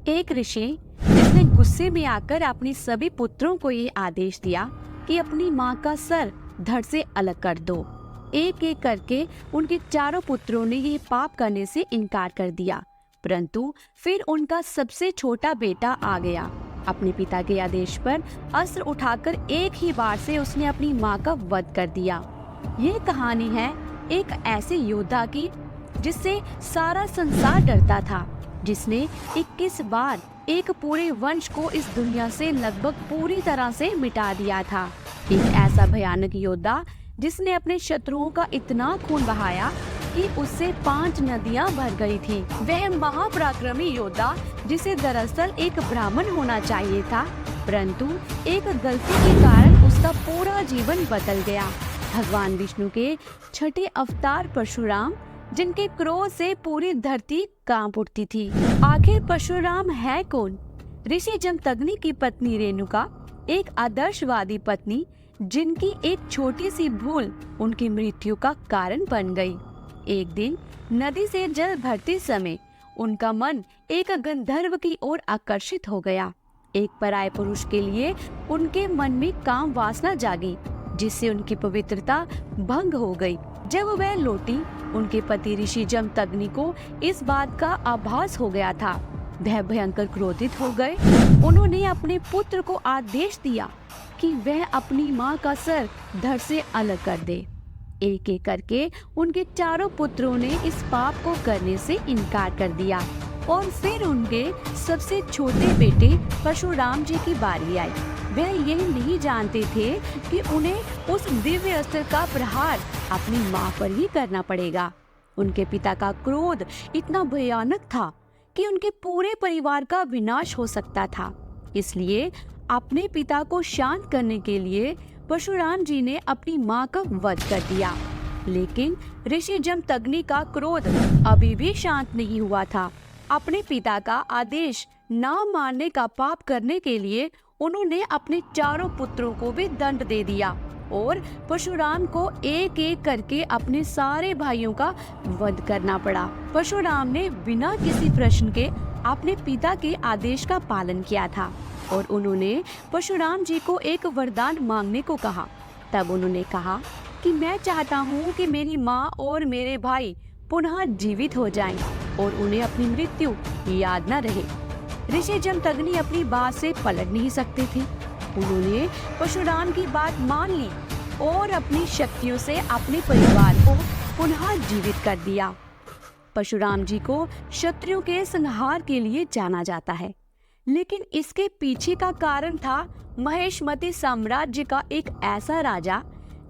एक ऋषि जिसने गुस्से में आकर अपने सभी पुत्रों को ये आदेश दिया कि अपनी माँ का सर धड़ से अलग कर दो। एक एक करके उनके चारों पुत्रों ने ये पाप करने से इनकार कर दिया, परंतु फिर उनका सबसे छोटा बेटा आ गया। अपने पिता के आदेश पर अस्त्र उठाकर एक ही बार से उसने अपनी माँ का वध कर दिया। ये कहानी है एक ऐसे योद्धा की जिससे सारा संसार डरता था, जिसने 21 बार एक पूरे वंश को इस दुनिया से लगभग पूरी तरह से मिटा दिया था। एक ऐसा भयानक योद्धा जिसने अपने शत्रुओं का इतना खून बहाया कि उससे 5 नदियां भर गई थी। वह महापराक्रमी योद्धा जिसे दरअसल एक ब्राह्मण होना चाहिए था, परंतु एक गलती के कारण उसका पूरा जीवन बदल गया। भगवान विष्णु के छठे अवतार परशुराम, जिनके क्रोध से पूरी धरती कांप उठती थी। आखिर परशुराम है कौन? ऋषि जमदग्नि की पत्नी रेणुका एक आदर्शवादी पत्नी, जिनकी एक छोटी सी भूल उनकी मृत्यु का कारण बन गई। एक दिन नदी से जल भरते समय उनका मन एक गंधर्व की ओर आकर्षित हो गया। एक पराये पुरुष के लिए उनके मन में काम वासना जागी, जिससे उनकी पवित्रता भंग हो गई। जब वह लौटी, उनके पति ऋषि जमदग्नि को इस बात का आभास हो गया था। वह भयंकर क्रोधित हो गए। उन्होंने अपने पुत्र को आदेश दिया कि वह अपनी माँ का सर धड़ से अलग कर दे। एक एक करके उनके चारों पुत्रों ने इस पाप को करने से इनकार कर दिया और फिर उनके सबसे छोटे बेटे परशुराम जी की बारी आई। वह ये नहीं जानते थे कि उन्हें उस दिव्य अस्त्र का प्रहार अपनी माँ पर ही करना पड़ेगा। उनके पिता का क्रोध इतना भयानक था कि उनके पूरे परिवार का विनाश हो सकता था। इसलिए अपने पिता को शांत करने के लिए परशुराम जी ने अपनी माँ का वध कर दिया। लेकिन ऋषि जमदग्नि का क्रोध अभी भी शांत नहीं हुआ था। अपने पिता का आदेश न मानने का पाप करने के लिए उन्होंने अपने चारों पुत्रों को भी दंड दे दिया और परशुराम को एक एक करके अपने सारे भाइयों का वध करना पड़ा। परशुराम ने बिना किसी प्रश्न के अपने पिता के आदेश का पालन किया था और उन्होंने परशुराम जी को एक वरदान मांगने को कहा। तब उन्होंने कहा कि मैं चाहता हूँ कि मेरी माँ और मेरे भाई पुनः जीवित हो जाएं और उन्हें अपनी मृत्यु याद न रहे। ऋषि जमदग्नि अपनी बात से पलट नहीं सकते थे। उन्होंने परशुराम की बात मान ली और अपनी शक्तियों से अपने परिवार को पुनः जीवित कर दिया। परशुराम जी को शत्रुओं के संहार के लिए जाना जाता है, लेकिन इसके पीछे का कारण था महेशमती साम्राज्य का एक ऐसा राजा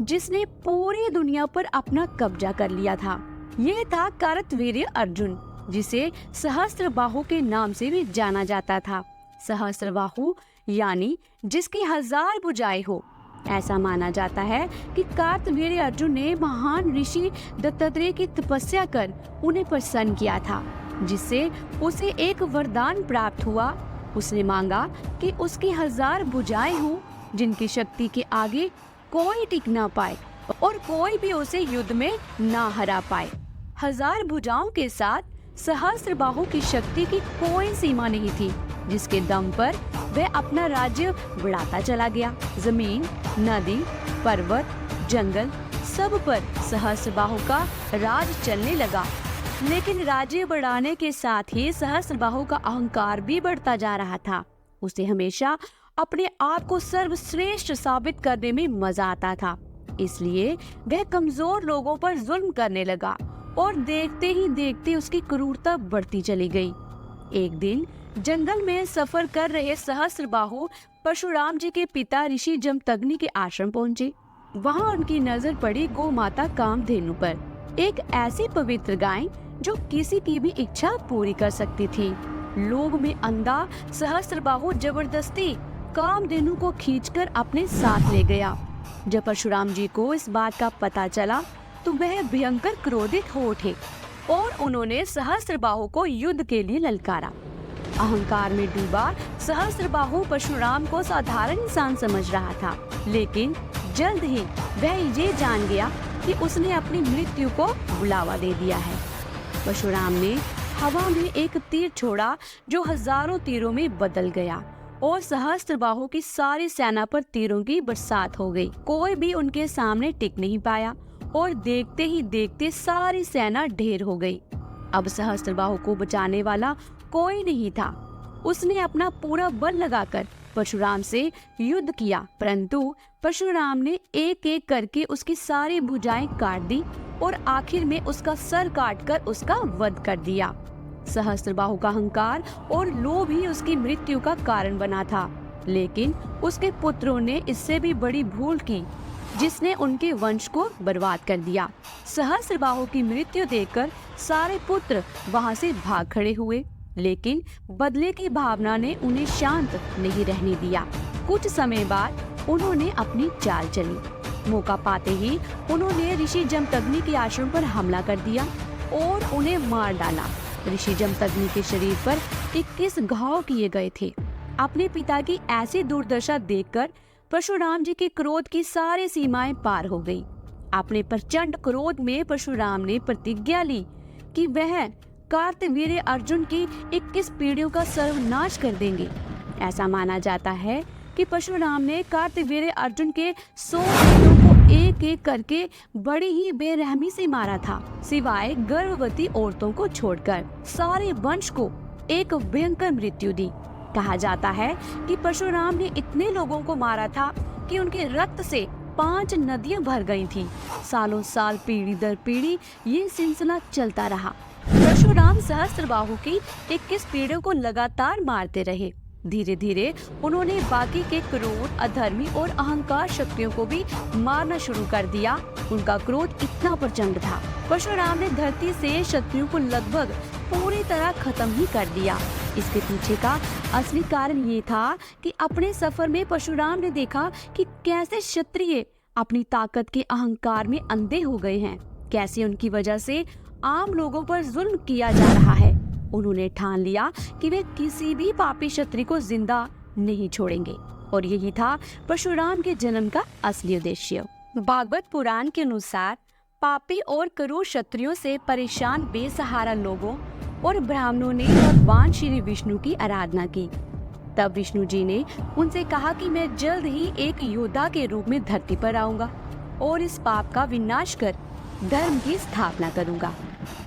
जिसने पूरी दुनिया पर अपना कब्जा कर लिया था। यह था कार्तवीर्य अर्जुन, जिसे सहस्त्रबाहु के नाम से भी जाना जाता था। सहस्त्रबाहु यानी जिसकी 1000 भुजाएं हो। ऐसा माना जाता है कि कार्तवीर्य अर्जुन ने महान ऋषि दत्तात्रेय की तपस्या कर उन्हें प्रसन्न किया था, जिससे उसे एक वरदान प्राप्त हुआ। उसने मांगा कि उसकी 1000 भुजाएं हों, जिनकी शक्ति के आगे कोई टिक ना पाए और कोई भी उसे युद्ध में ना हरा पाए। 1000 भुजाओं के साथ सहस्त्रबाहु की शक्ति की कोई सीमा नहीं थी, जिसके दम पर वह अपना राज्य बढ़ाता चला गया। जमीन, नदी, पर्वत, जंगल, सब पर सहस्त्रबाहु का राज चलने लगा। लेकिन राज्य बढ़ाने के साथ ही सहस्त्रबाहु का अहंकार भी बढ़ता जा रहा था। उसे हमेशा अपने आप को सर्वश्रेष्ठ साबित करने में मजा आता था, इसलिए वह कमजोर लोगों पर जुल्म करने लगा और देखते ही देखते उसकी क्रूरता बढ़ती चली गई। एक दिन जंगल में सफर कर रहे सहस्त्रबाहु परशुराम जी के पिता ऋषि जमदग्नि के आश्रम पहुंचे। वहां उनकी नजर पड़ी गौ माता कामधेनु पर, एक ऐसी पवित्र गाय जो किसी की भी इच्छा पूरी कर सकती थी। लोभ में अंधा सहस्त्रबाहु जबरदस्ती कामधेनु को खींचकर अपने साथ ले गया। जब परशुराम जी को इस बात का पता चला तो वह भयंकर क्रोधित हो उठे और उन्होंने सहस्त्रबाहु को युद्ध के लिए ललकारा। अहंकार में डूबा सहस्त्रबाहु परशुराम को साधारण इंसान समझ रहा था, लेकिन जल्द ही वह ये जान गया कि उसने अपनी मृत्यु को बुलावा दे दिया है। परशुराम ने हवा में एक तीर छोड़ा जो हजारों तीरों में बदल गया और सहस्त्रबाहु की सारी सेना पर तीरों की बरसात हो गई। कोई भी उनके सामने टिक नहीं पाया और देखते ही देखते सारी सेना ढेर हो गई। अब सहस्त्रबाहु को बचाने वाला कोई नहीं था। उसने अपना पूरा बल लगाकर परशुराम से युद्ध किया, परंतु परशुराम ने एक एक करके उसकी सारी भुजाएं काट दी और आखिर में उसका सर काटकर उसका वध कर दिया। सहस्त्रबाहु का अहंकार और लोभ ही उसकी मृत्यु का कारण बना था, लेकिन उसके पुत्रों ने इससे भी बड़ी भूल की, जिसने उनके वंश को बर्बाद कर दिया। सहस्त्रबाहु की मृत्यु देखकर सारे पुत्र वहां से भाग खड़े हुए, लेकिन बदले की भावना ने उन्हें शांत नहीं रहने दिया। कुछ समय बाद उन्होंने अपनी चाल चली। मौका पाते ही उन्होंने ऋषि जमदग्नि के आश्रम पर हमला कर दिया और उन्हें मार डाला। ऋषि जमदग्नि के शरीर पर 21 घाव किए गए थे। अपने पिता की ऐसी दुर्दशा देखकर परशुराम जी के क्रोध की सारी सीमाएं पार हो गई। अपने प्रचंड क्रोध में परशुराम ने प्रतिज्ञा ली कि वह कार्तवीर्य अर्जुन की 21 पीढ़ियों का सर्वनाश कर देंगे। ऐसा माना जाता है कि परशुराम ने कार्तवीर्य अर्जुन के 100 बेटों को एक एक करके बड़ी ही बेरहमी से मारा था, सिवाय गर्भवती औरतों को छोड़कर। सारे वंश को एक भयंकर मृत्यु दी। कहा जाता है कि परशुराम ने इतने लोगों को मारा था कि उनके रक्त से 5 नदियां भर गई थी। सालों साल पीढ़ी दर पीढ़ी ये सिलसिला चलता रहा। परशुराम सहस्त्रबाहु की 21 पीढ़ियों को लगातार मारते रहे। धीरे धीरे उन्होंने बाकी के क्रूर, अधर्मी और अहंकार शक्तियों को भी मारना शुरू कर दिया। उनका क्रोध इतना प्रचंड था, परशुराम ने धरती से शत्रुओं को लगभग पूरी तरह खत्म ही कर दिया। इसके पीछे का असली कारण ये था कि अपने सफर में परशुराम ने देखा कि कैसे क्षत्रिय अपनी ताकत के अहंकार में अंधे हो गए हैं, कैसे उनकी वजह से आम लोगों पर जुल्म किया जा रहा है। उन्होंने ठान लिया कि वे किसी भी पापी क्षत्रिय को जिंदा नहीं छोड़ेंगे, और यही था परशुराम के जन्म का असली उद्देश्य। भागवत पुराण के अनुसार पापी और क्रूर क्षत्रियों से परेशान बेसहारा लोगों और ब्राह्मणों ने भगवान श्री विष्णु की आराधना की। तब विष्णु जी ने उनसे कहा कि मैं जल्द ही एक योद्धा के रूप में धरती पर आऊंगा और इस पाप का विनाश कर धर्म की स्थापना करूंगा।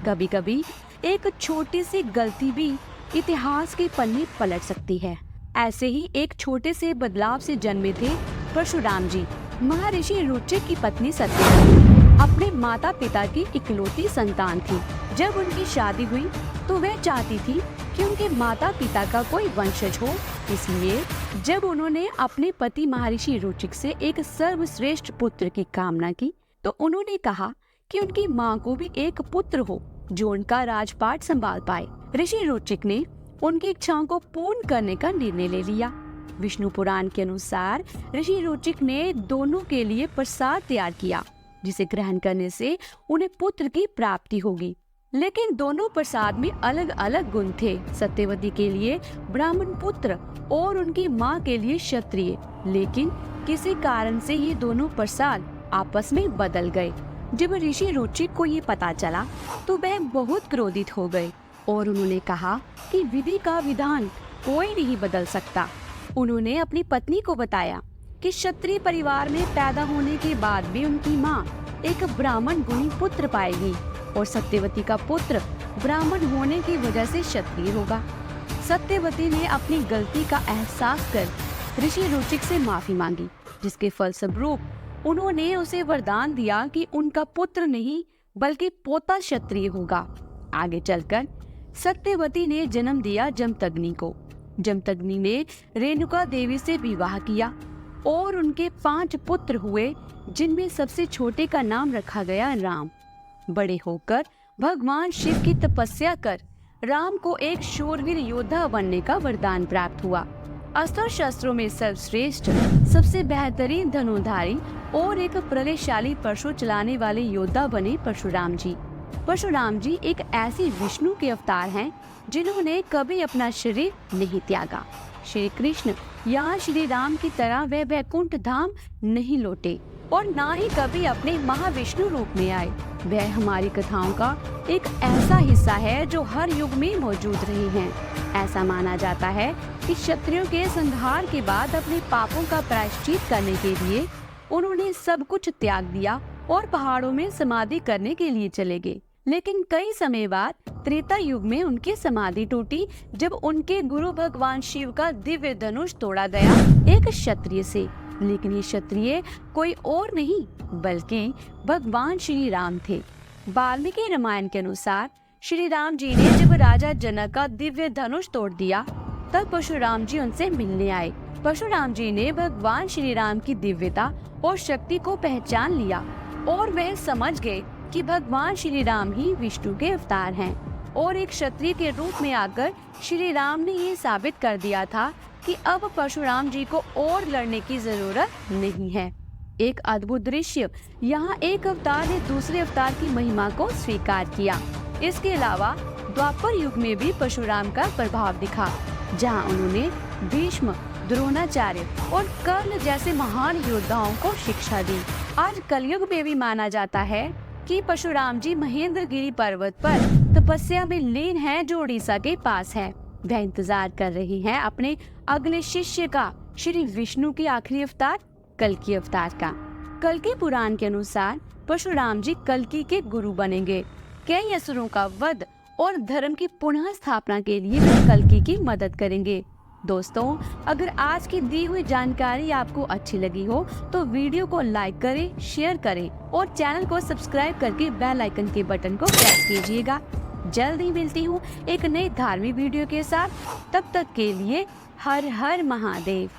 कभी कभी एक छोटी सी गलती भी इतिहास के पन्ने पलट सकती है। ऐसे ही एक छोटे से बदलाव से जन्मे थे परशुराम जी। महर्षि रुचिक की पत्नी सत्यवती अपने माता पिता की इकलौती संतान थी। जब उनकी शादी हुई तो वह चाहती थी कि उनके माता पिता का कोई वंशज हो। इसलिए जब उन्होंने अपने पति महर्षि रुचिक से एक सर्वश्रेष्ठ पुत्र की कामना की, तो उन्होंने कहा कि उनकी माँ को भी एक पुत्र हो जो उनका राजपाट संभाल पाए। ऋषि रुचिक ने उनकी इच्छाओं को पूर्ण करने का निर्णय ले लिया। विष्णु पुराण के अनुसार ऋषि रुचिक ने दोनों के लिए प्रसाद तैयार किया, जिसे ग्रहण करने से उन्हें पुत्र की प्राप्ति होगी। लेकिन दोनों प्रसाद में अलग अलग गुण थे। सत्यवती के लिए ब्राह्मण पुत्र और उनकी माँ के लिए क्षत्रिय। लेकिन किसी कारण से ये दोनों प्रसाद आपस में बदल गए। जब ऋषि रुचिक को ये पता चला तो वह बहुत क्रोधित हो गए और उन्होंने कहा कि विधि का विधान कोई नहीं बदल सकता। उन्होंने अपनी पत्नी को बताया कि क्षत्रिय परिवार में पैदा होने के बाद भी उनकी माँ एक ब्राह्मण गुणी पुत्र पाएगी और सत्यवती का पुत्र ब्राह्मण होने की वजह से क्षत्रिय होगा। सत्यवती ने अपनी गलती का एहसास कर ऋषि रुचिक से माफी मांगी, जिसके फलस्वरूप उन्होंने उसे वरदान दिया कि उनका पुत्र नहीं बल्कि पोता क्षत्रिय होगा। आगे चलकर सत्यवती ने जन्म दिया जमदग्नि को। जमदग्नि ने रेणुका देवी से विवाह किया और उनके 5 पुत्र हुए, जिनमें सबसे छोटे का नाम रखा गया राम। बड़े होकर भगवान शिव की तपस्या कर राम को एक शूरवीर योद्धा बनने का वरदान प्राप्त हुआ। अस्त्र शस्त्रों में सर्वश्रेष्ठ, सबसे बेहतरीन धनुर्धारी और एक प्रलयशाली परशु चलाने वाले योद्धा बने परशुराम जी। परशुराम जी एक ऐसे विष्णु के अवतार हैं जिन्होंने कभी अपना शरीर नहीं त्यागा। श्री कृष्ण या श्री राम की तरह वे वैकुंठ धाम नहीं लौटे, और ना ही कभी अपने महाविष्णु रूप में आए। वह हमारी कथाओं का एक ऐसा हिस्सा है जो हर युग में मौजूद रहे हैं। ऐसा माना जाता है कि क्षत्रियों के संहार के बाद अपने पापों का प्रायश्चित करने के लिए उन्होंने सब कुछ त्याग दिया और पहाड़ों में समाधि करने के लिए चले गए। लेकिन कई समय बाद त्रेता युग में उनकी समाधि टूटी जब उनके गुरु भगवान शिव का दिव्य धनुष तोड़ा गया एक क्षत्रिय से। लेकिन ये क्षत्रिय कोई और नहीं बल्कि भगवान श्री राम थे। वाल्मीकि रामायण के अनुसार श्री राम जी ने जब राजा जनक का दिव्य धनुष तोड़ दिया तब परशुराम जी उनसे मिलने आए। परशुराम जी ने भगवान श्री राम की दिव्यता और शक्ति को पहचान लिया और वह समझ गए कि भगवान श्री राम ही विष्णु के अवतार हैं और एक क्षत्रिय के रूप में आकर श्री राम ने ये साबित कर दिया था कि अब परशुराम जी को और लड़ने की जरूरत नहीं है। एक अद्भुत दृश्य, यहाँ एक अवतार ने दूसरे अवतार की महिमा को स्वीकार किया। इसके अलावा द्वापर युग में भी परशुराम का प्रभाव दिखा, जहाँ उन्होंने भीष्म, द्रोणाचार्य और कर्ण जैसे महान योद्धाओं को शिक्षा दी। आज कलयुग में भी माना जाता है कि परशुराम जी महेंद्रगिरी पर्वत पर तपस्या में लीन हैं जो उड़ीसा के पास है। वह इंतजार कर रही हैं अपने अगले शिष्य का, श्री विष्णु के आखिरी अवतार कल्कि अवतार का। कल्कि पुराण के अनुसार परशुराम जी कल्कि के गुरु बनेंगे। कई असुरों का वध और धर्म की पुनः स्थापना के लिए वे कल्कि की मदद करेंगे। दोस्तों, अगर आज की दी हुई जानकारी आपको अच्छी लगी हो तो वीडियो को लाइक करें, शेयर करें और चैनल को सब्सक्राइब करके बेल आइकन के बटन को प्रेस कीजिएगा। जल्द ही मिलती हूँ एक नई धार्मिक वीडियो के साथ। तब तक के लिए हर हर महादेव।